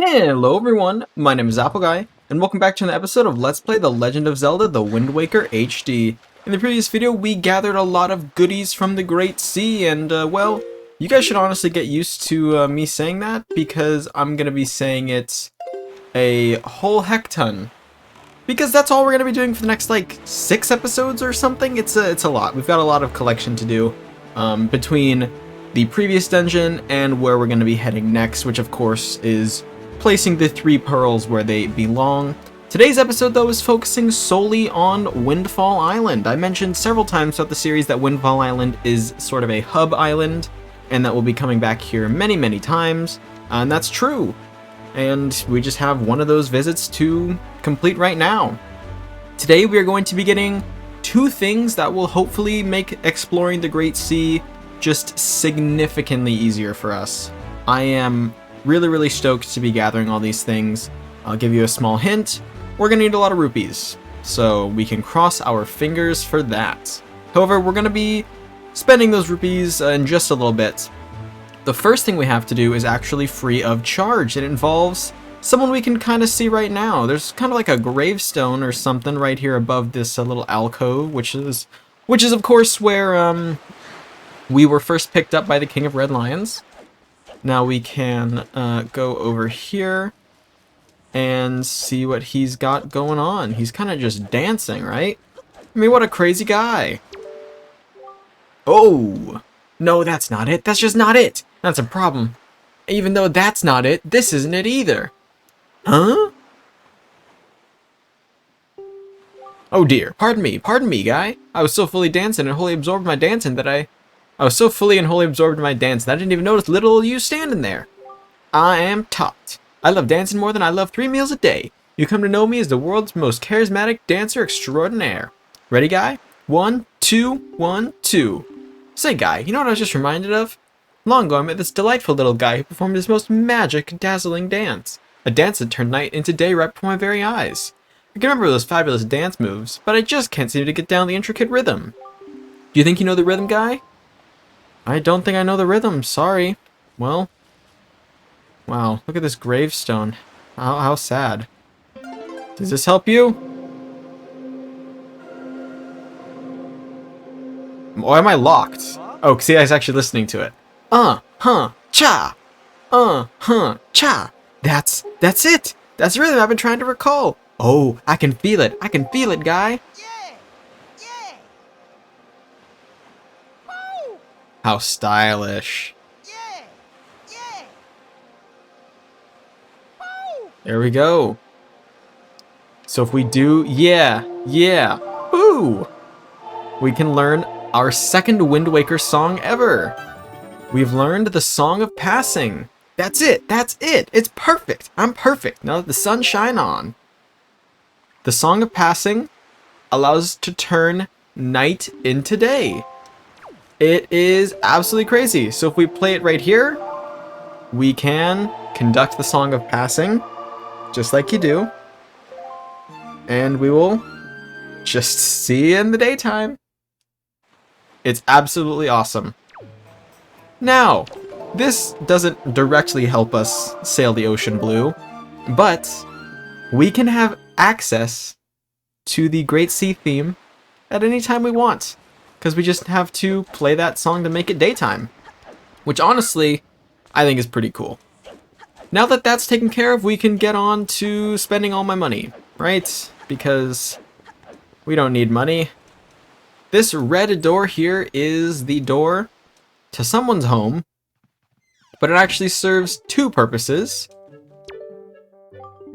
Hello everyone, my name is Apple Guy, and welcome back to an episode of Let's Play The Legend of Zelda The Wind Waker HD. In the previous video, we gathered a lot of goodies from the Great Sea, and well, you guys should honestly get used to me saying that, because I'm gonna be saying it a whole heck ton. Because that's all we're gonna be doing for the next, like, 6 episodes or something. It's a lot. We've got a lot of collection to do, between the previous dungeon and where we're gonna be heading next, which of course is placing the 3 pearls where they belong. Today's episode, though, is focusing solely on Windfall Island. I mentioned several times throughout the series that Windfall Island is sort of a hub island, and that we'll be coming back here many times, and that's true. And we just have one of those visits to complete right now. Today we are going to be getting 2 things that will hopefully make exploring the Great Sea just significantly easier for us. I am really stoked to be gathering all these things. I'll give you a small hint. We're gonna need a lot of rupees, so we can cross our fingers for that. However, we're gonna be spending those rupees in just a little bit. The first thing we have to do is actually free of charge. It involves someone we can kind of see right now. There's kind of like a gravestone or something right here above this little alcove, which is of course where we were first picked up by the King of Red Lions. Now we can go over here and see what he's got going on. He's kind of just dancing, right? I mean, what a crazy guy. Oh, no, that's not it. That's just not it. That's a problem. Even though that's not it, this isn't it either. Huh? Oh dear, pardon me, guy. I was so fully dancing and wholly absorbed in my dancing that I was so fully and wholly absorbed in my dance that I didn't even notice little old you standing there. I am topped. I love dancing more than I love 3 meals a day. You come to know me as the world's most charismatic dancer extraordinaire. Ready, guy? 1, 2, 1, 2. Say, guy, you know what I was just reminded of? Long ago I met this delightful little guy who performed his most magic, dazzling dance. A dance that turned night into day right before my very eyes. I can remember those fabulous dance moves, but I just can't seem to get down the intricate rhythm. Do you think you know the rhythm, guy? I don't think I know the rhythm, sorry. Well, wow, look at this gravestone. How sad. Does this help you? Why am I locked? Oh, see, I was actually listening to it. Cha! Cha! That's it! That's the rhythm I've been trying to recall! Oh, I can feel it! I can feel it, guy! How stylish. There we go. So if we do, yeah, boo! We can learn our second Wind Waker song ever. We've learned the Song of Passing. That's it, it's perfect. I'm perfect, now that the sun shine on. The Song of Passing allows us to turn night into day. It is absolutely crazy. So if we play it right here, we can conduct the Song of Passing, just like you do. And we will just see in the daytime. It's absolutely awesome. Now, this doesn't directly help us sail the ocean blue, but we can have access to the Great Sea theme at any time we want. Because we just have to play that song to make it daytime. Which honestly, I think is pretty cool. Now that that's taken care of, we can get on to spending all my money, right? Because we don't need money. This red door here is the door to someone's home. But it actually serves 2 purposes.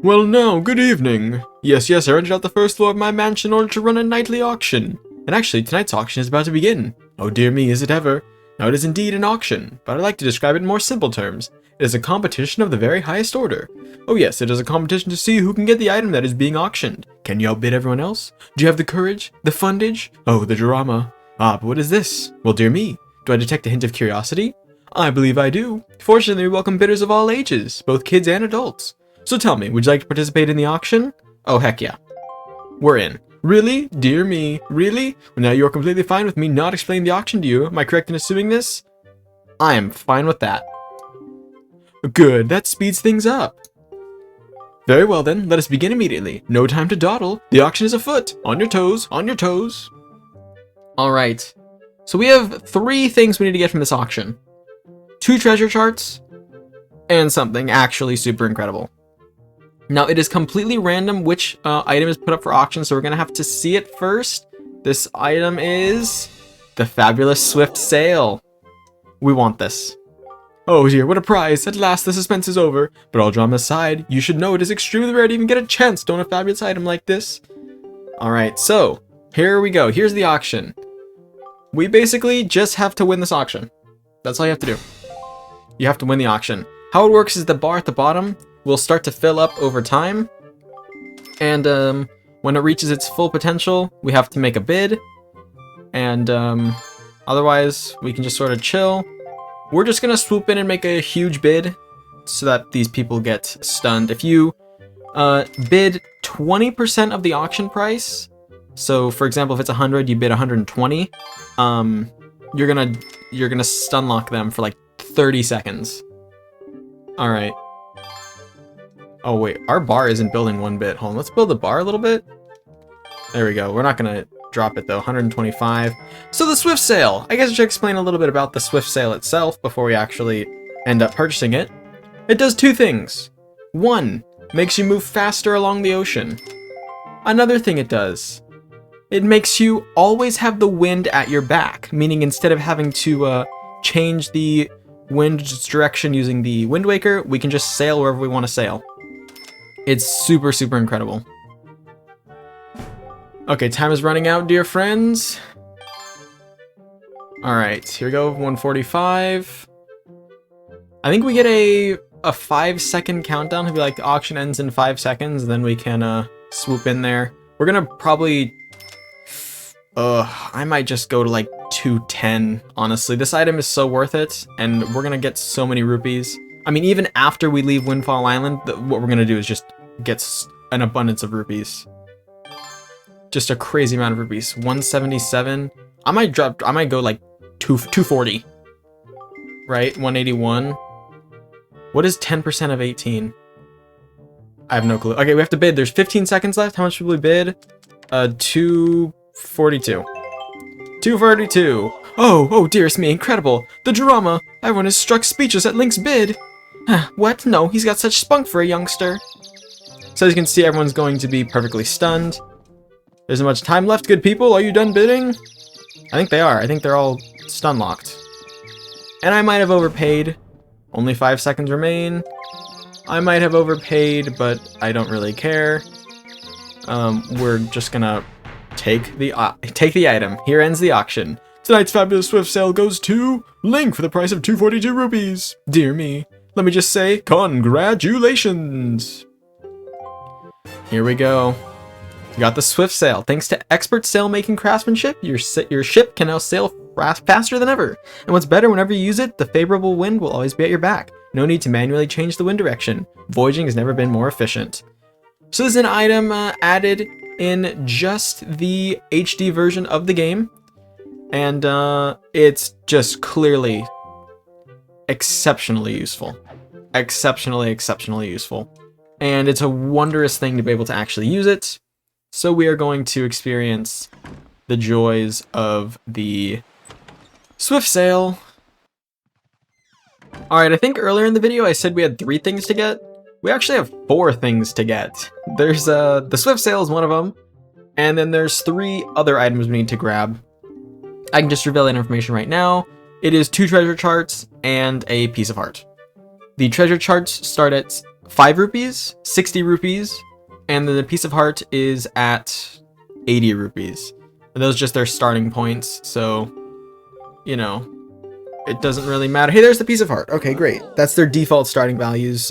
Well now, good evening. Yes, I rented out the first floor of my mansion in order to run a nightly auction. And actually, tonight's auction is about to begin. Oh dear me, is it ever? Now it is indeed an auction, but I like to describe it in more simple terms. It is a competition of the very highest order. Oh yes, it is a competition to see who can get the item that is being auctioned. Can you outbid everyone else? Do you have the courage? The fundage? Oh, the drama. Ah, but what is this? Well, dear me, do I detect a hint of curiosity? I believe I do. Fortunately, we welcome bidders of all ages, both kids and adults. So tell me, would you like to participate in the auction? Oh, heck yeah. We're in. Really? Dear me. Really? Well, now you're completely fine with me not explaining the auction to you. Am I correct in assuming this? I am fine with that. Good, that speeds things up. Very well then, let us begin immediately. No time to dawdle. The auction is afoot. On your toes, on your toes. Alright. So we have 3 things we need to get from this auction. 2 treasure charts, and something actually super incredible. Now, it is completely random which item is put up for auction, so we're going to have to see it first. This item is the fabulous Swift Sail. We want this. Oh dear, what a prize! At last the suspense is over. But all drama aside, you should know it is extremely rare to even get a chance to own a fabulous item like this. Alright, so, here we go. Here's the auction. We basically just have to win this auction. That's all you have to do. You have to win the auction. How it works is the bar at the bottom will start to fill up over time. And when it reaches its full potential, we have to make a bid. And otherwise, we can just sort of chill. We're just gonna swoop in and make a huge bid so that these people get stunned. If you bid 20% of the auction price, so for example, if it's 100, you bid 120, you're gonna stun lock them for like 30 seconds. All right. Oh wait, our bar isn't building 1 bit. Hold on, let's build the bar a little bit. There we go. We're not gonna drop it though. 125. So the Swift Sail. I guess I should explain a little bit about the Swift Sail itself before we actually end up purchasing it. It does 2 things. 1, makes you move faster along the ocean. Another thing it does, it makes you always have the wind at your back, meaning instead of having to change the wind's direction using the Wind Waker, we can just sail wherever we want to sail. It's super, super incredible. Okay, time is running out, dear friends. Alright, here we go, 145. I think we get a 5-second countdown. It'll be like the auction ends in 5 seconds, and then we can swoop in there. We're gonna probably... I might just go to like 210, honestly. This item is so worth it, and we're gonna get so many rupees. I mean, even after we leave Windfall Island, what we're gonna do is just get an abundance of rupees. Just a crazy amount of rupees. 177. I might go like 240. Right? 181. What is 10% of 18? I have no clue. Okay, we have to bid. There's 15 seconds left. How much should we bid? 242. 242. Oh, dearest me, incredible. The drama. Everyone is struck speechless at Link's bid. What? No, he's got such spunk for a youngster. So as you can see, everyone's going to be perfectly stunned. There isn't much time left, good people. Are you done bidding? I think they are. I think they're all stun locked. And I might have overpaid. Only 5 seconds remain. I might have overpaid, but I don't really care. We're just gonna take the item. Here ends the auction. Tonight's fabulous Swift Sail goes to Link for the price of 242 rupees. Dear me. Let me just say, congratulations. Here we go. You got the Swift Sail. Thanks to expert sail-making craftsmanship, your ship can now sail faster than ever. And what's better, whenever you use it, the favorable wind will always be at your back. No need to manually change the wind direction. Voyaging has never been more efficient. So this is an item added in just the HD version of the game. And it's just clearly exceptionally useful. Exceptionally useful. And it's a wondrous thing to be able to actually use it. So we are going to experience the joys of the Swift Sail. Alright, I think earlier in the video I said we had 3 things to get. We actually have 4 things to get. There's the Swift Sail is one of them, and then there's 3 other items we need to grab. I can just reveal that information right now. It is 2 treasure charts and a piece of heart. The treasure charts start at 5 rupees, 60 rupees, and the piece of heart is at 80 rupees. And those are just their starting points, so, you know, it doesn't really matter. Hey, there's the piece of heart. Okay, great. That's their default starting values.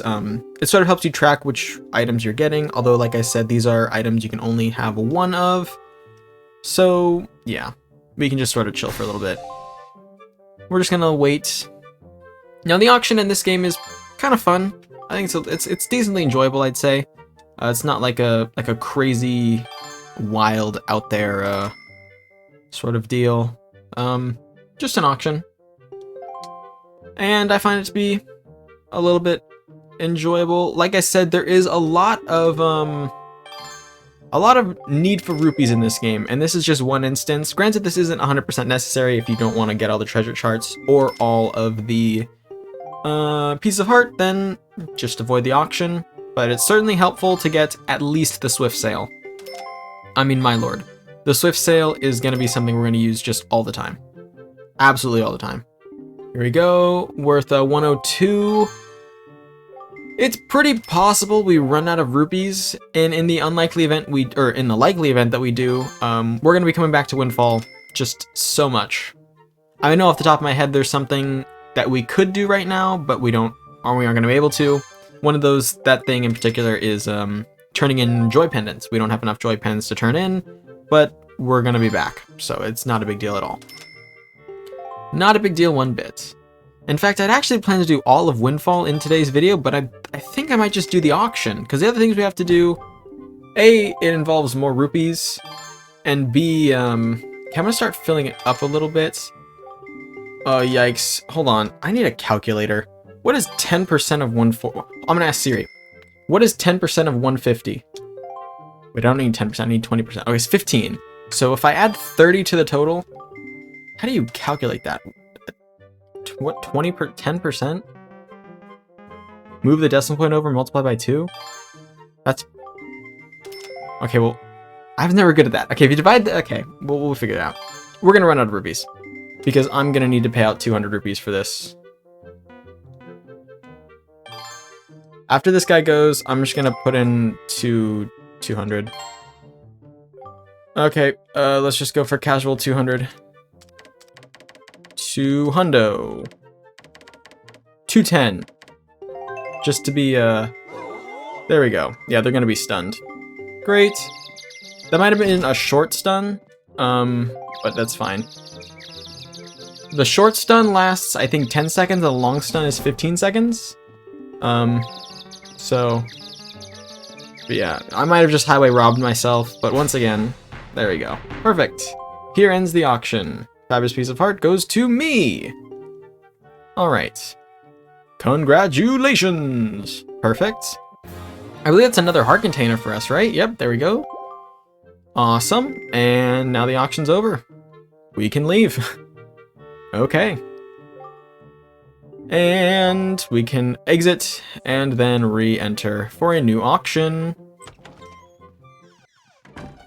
It sort of helps you track which items you're getting, although, like I said, these are items you can only have 1 of. So, yeah, we can just sort of chill for a little bit. We're just gonna wait. Now, the auction in this game is kind of fun. I think it's decently enjoyable, I'd say. It's not like a crazy, wild, out there sort of deal. Just an auction. And I find it to be a little bit enjoyable. Like I said, there is a lot of need for rupees in this game, and this is just one instance. Granted, this isn't 100% necessary if you don't want to get all the treasure charts or all of the piece of heart, then just avoid the auction. But it's certainly helpful to get at least the Swift Sale. I mean, my lord. The Swift Sale is going to be something we're going to use just all the time. Absolutely all the time. Here we go. Worth 102. It's pretty possible we run out of rupees, and in the likely event that we do, we're going to be coming back to Windfall just so much. I know off the top of my head there's something that we could do right now, but we aren't going to be able to. One of that thing in particular is turning in joy pendants. We don't have enough joy pendants to turn in, but we're going to be back, so it's not a big deal at all. Not a big deal one bit. In fact, I'd actually planned to do all of Windfall in today's video, but I think I might just do the auction, because the other things we have to do, A, it involves more rupees, and B, I'm going to start filling it up a little bit. Oh, yikes. Hold on. I need a calculator. What is 10% of 140? I'm going to ask Siri. What is 10% of 150? Wait, I don't need 10%. I need 20%. Okay, it's 15. So if I add 30 to the total, how do you calculate that? What, 10%? Move the decimal point over and multiply by 2? That's... Okay, well, I was never good at that. Okay, if you divide the... Okay, we'll figure it out. We're gonna run out of rupees, because I'm gonna need to pay out 200 rupees for this. After this guy goes, I'm just gonna put in 200. Okay, let's just go for casual 200. 200. 210. Just to be, there we go. Yeah, they're gonna be stunned. Great. That might have been a short stun, but that's fine. The short stun lasts, I think, 10 seconds, and the long stun is 15 seconds. So... But yeah, I might have just highway robbed myself, but once again, there we go. Perfect. Here ends the auction. Fabulous piece of heart goes to me! Alright. Congratulations! Perfect. I believe that's another heart container for us, right? Yep, there we go. Awesome. And now the auction's over. We can leave. Okay. And we can exit and then re-enter for a new auction.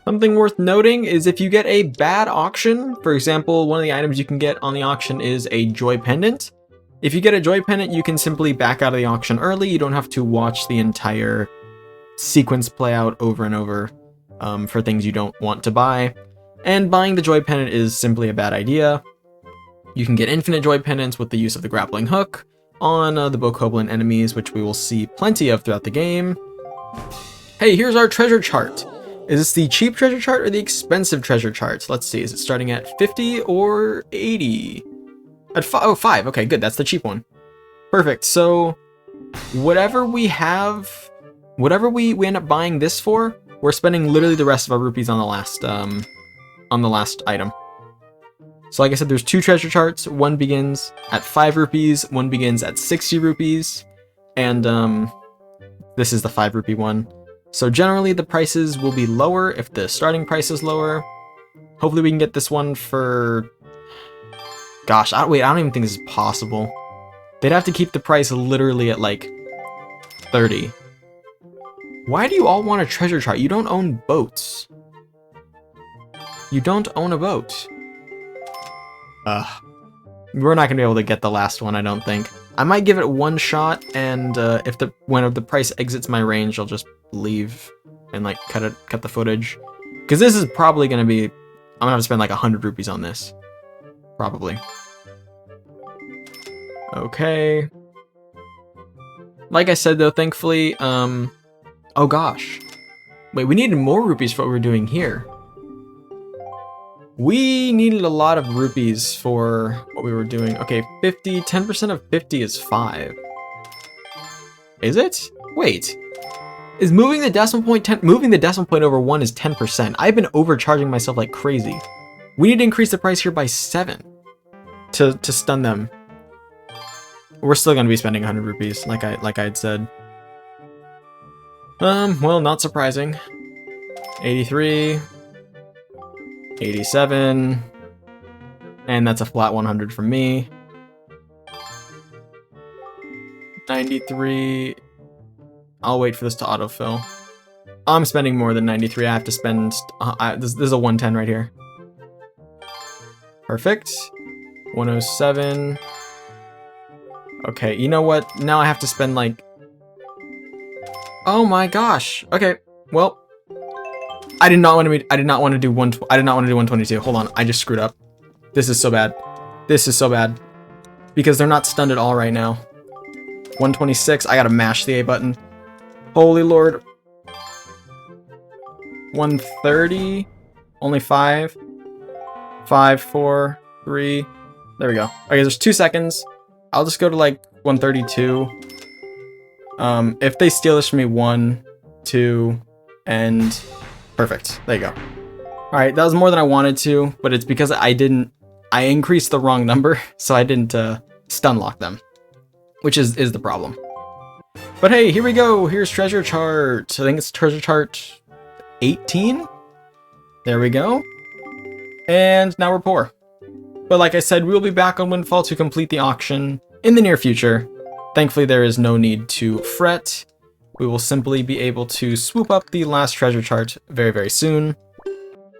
Something worth noting is if you get a bad auction, for example, one of the items you can get on the auction is a joy pendant. If you get a joy pendant, you can simply back out of the auction early. You don't have to watch the entire sequence play out over and over for things you don't want to buy. And buying the joy pendant is simply a bad idea. You can get infinite joy pendants with the use of the grappling hook on the Bokoblin enemies, which we will see plenty of throughout the game. Hey, here's our treasure chart. Is this the cheap treasure chart or the expensive treasure chart? Let's see, is it starting at 50 or 80? At 5, okay, good, that's the cheap one. Perfect, so whatever we have, whatever we end up buying this for, we're spending literally the rest of our rupees on the last item. So like I said, there's 2 treasure charts. One begins at 5 rupees, one begins at 60 rupees, and this is the 5 rupee one. So generally the prices will be lower if the starting price is lower. Hopefully we can get this one for... Gosh, I don't even think this is possible. They'd have to keep the price literally at like 30. Why do you all want a treasure chart? You don't own boats. You don't own a boat. We're not gonna be able to get the last one, I don't think. I might give it one shot, and when the price exits my range, I'll just leave and like cut the footage. Because this is probably gonna be, I'm gonna have to spend like 100 rupees on this. Probably. Okay. Like I said though, thankfully, oh gosh. Wait, we needed more rupees for what we were doing here. We needed a lot of rupees for what we were doing. Okay, 50, 10% of 50 is 5. Is it? Wait. Is moving the decimal point over 1 is 10%. I've been overcharging myself like crazy. We need to increase the price here by 7 to stun them. We're still gonna be spending 100 rupees, like I had said. Well, not surprising. 83, 87, and that's a flat 100 from me. 93. I'll wait for this to autofill. I'm spending more than 93. I have to spend. This is a 110 right here. Perfect. 107. Okay, you know what? Now I have to spend like. Oh my gosh. Okay. Well, I did not want to. I did not want to do 122. Hold on. I just screwed up. This is so bad. This is so bad. Because they're not stunned at all right now. 126. I gotta mash the A button. Holy Lord. 130. Only 5. 5, 4, 3. There we go. Okay, there's 2 seconds. I'll just go to like 132. If they steal this from me, 1, 2, and perfect. There you go. All right, that was more than I wanted to, but it's because I increased the wrong number, so I didn't stun lock them, which is the problem. But hey, here we go. Here's treasure chart. I think it's treasure chart 18. There we go. And now we're poor. But like I said, we'll be back on Windfall to complete the auction in the near future. Thankfully, there is no need to fret. We will simply be able to swoop up the last treasure chart very, very soon.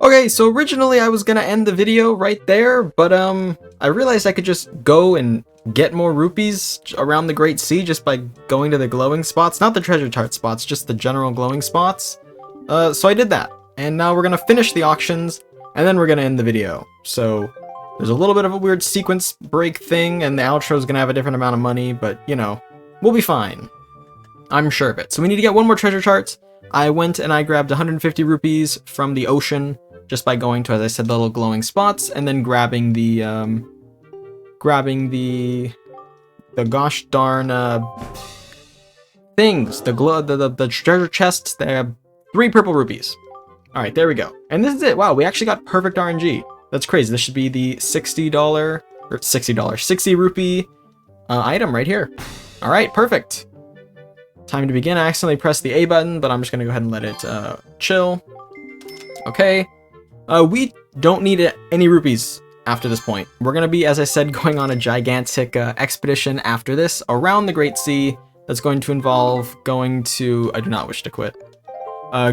Okay, so originally I was gonna end the video right there, but I realized I could just go and get more rupees around the Great Sea just by going to the glowing spots. Not the treasure chart spots, just the general glowing spots. So I did that. And now we're gonna finish the auctions, and then we're gonna end the video. So there's a little bit of a weird sequence break thing, and the outro is gonna have a different amount of money, but you know, we'll be fine. I'm sure of it. So we need to get one more treasure chart. I went and I grabbed 150 rupees from the ocean just by going to, as I said, the little glowing spots, and then grabbing the gosh darn things, the treasure chests. They have 3 purple rupees. All right, there we go. And this is it. Wow, we actually got perfect RNG. That's crazy. This should be the $60 rupee item right here. All right, perfect. Time to begin. I accidentally pressed the A button, but I'm just gonna go ahead and let it chill. Okay. We don't need any rupees after this point. We're gonna be, as I said, going on a gigantic expedition after this around the Great Sea. That's going to involve going to. I do not wish to quit.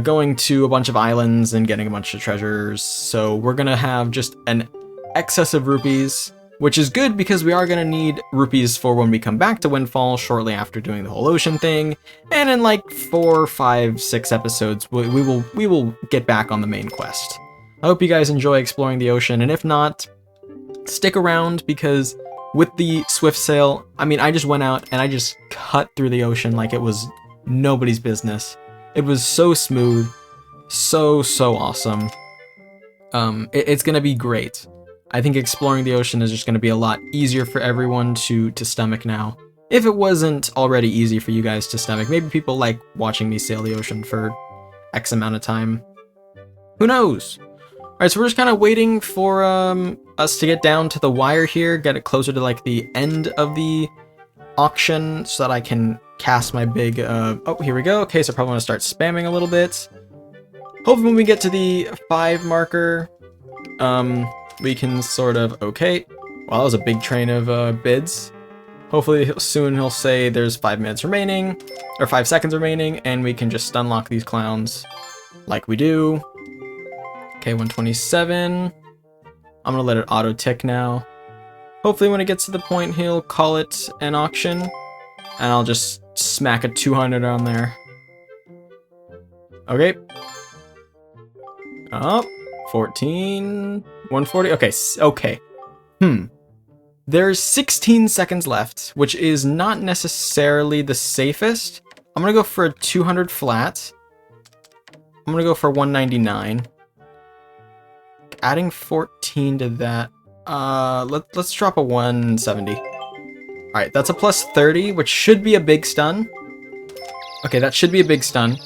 Going to a bunch of islands and getting a bunch of treasures. So we're gonna have just an excess of rupees, which is good because we are gonna need rupees for when we come back to Windfall shortly after doing the whole ocean thing. And in like 4, 5, 6 episodes, we will get back on the main quest. I hope you guys enjoy exploring the ocean, and if not, stick around because with the Swift Sail, I mean, I just went out and I just cut through the ocean like it was nobody's business. It was so smooth, so awesome. It's gonna be great. I think exploring the ocean is just gonna be a lot easier for everyone to stomach now. If it wasn't already easy for you guys to stomach, maybe people like watching me sail the ocean for X amount of time. Who knows? Alright, so we're just kind of waiting for us to get down to the wire here, get it closer to like the end of the auction so that I can cast my big, oh, here we go. Okay, so I probably want to start spamming a little bit. Hopefully when we get to the 5 marker, we can sort of, okay. Well, that was a big train of bids. Hopefully soon he'll say there's 5 minutes remaining, or 5 seconds remaining, and we can just stun lock these clowns like we do. Okay, 127. I'm gonna let it auto tick now. Hopefully when it gets to the point, he'll call it an auction, and I'll just smack a 200 on there. Okay. Up. 14. 140. Okay, okay. There's 16 seconds left, which is not necessarily the safest. I'm gonna go for a 200 flat. I'm gonna go for 199. Adding 14 to that. Let's drop a 170. Alright, that's a plus 30, which should be a big stun. Okay, that should be a big stun.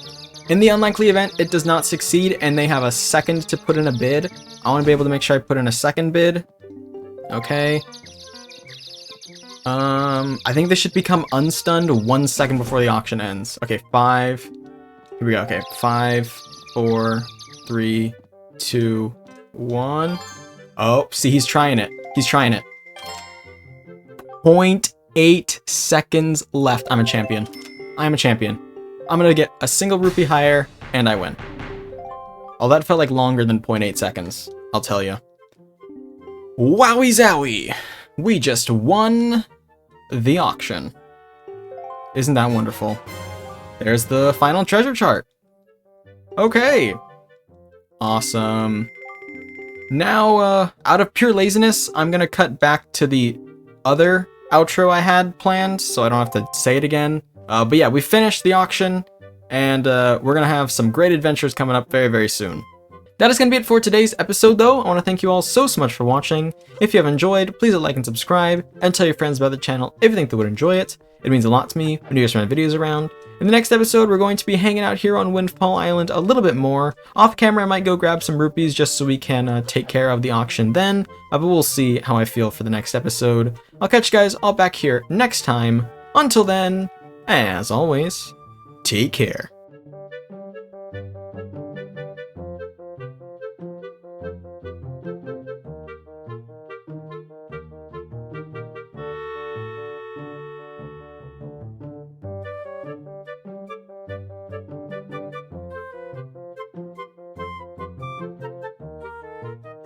In the unlikely event it does not succeed and they have a second to put in a bid, I want to be able to make sure I put in a second bid. Okay. I think this should become unstunned 1 second before the auction ends. Okay, 5, Here we go. Okay, 5, 4, 3, 2, 1. Oh, see, he's trying it. He's trying it. 0.8 seconds left. I'm a champion. I'm a champion. I'm gonna get a single rupee higher, and I win. Oh, that felt like longer than 0.8 seconds, I'll tell you. Wowie zowie! We just won the auction. Isn't that wonderful? There's the final treasure chart. Okay. Awesome. Now, out of pure laziness, I'm gonna cut back to the other outro I had planned, so I don't have to say it again. But yeah, we finished the auction, and we're gonna have some great adventures coming up very, very soon. That is going to be it for today's episode, though. I want to thank you all so much for watching. If you have enjoyed, please like and subscribe, and tell your friends about the channel if you think they would enjoy it. It means a lot to me when you guys share my videos around. In the next episode, we're going to be hanging out here on Windfall Island a little bit more. Off camera, I might go grab some rupees just so we can take care of the auction then, but we'll see how I feel for the next episode. I'll catch you guys all back here next time. Until then, as always, take care.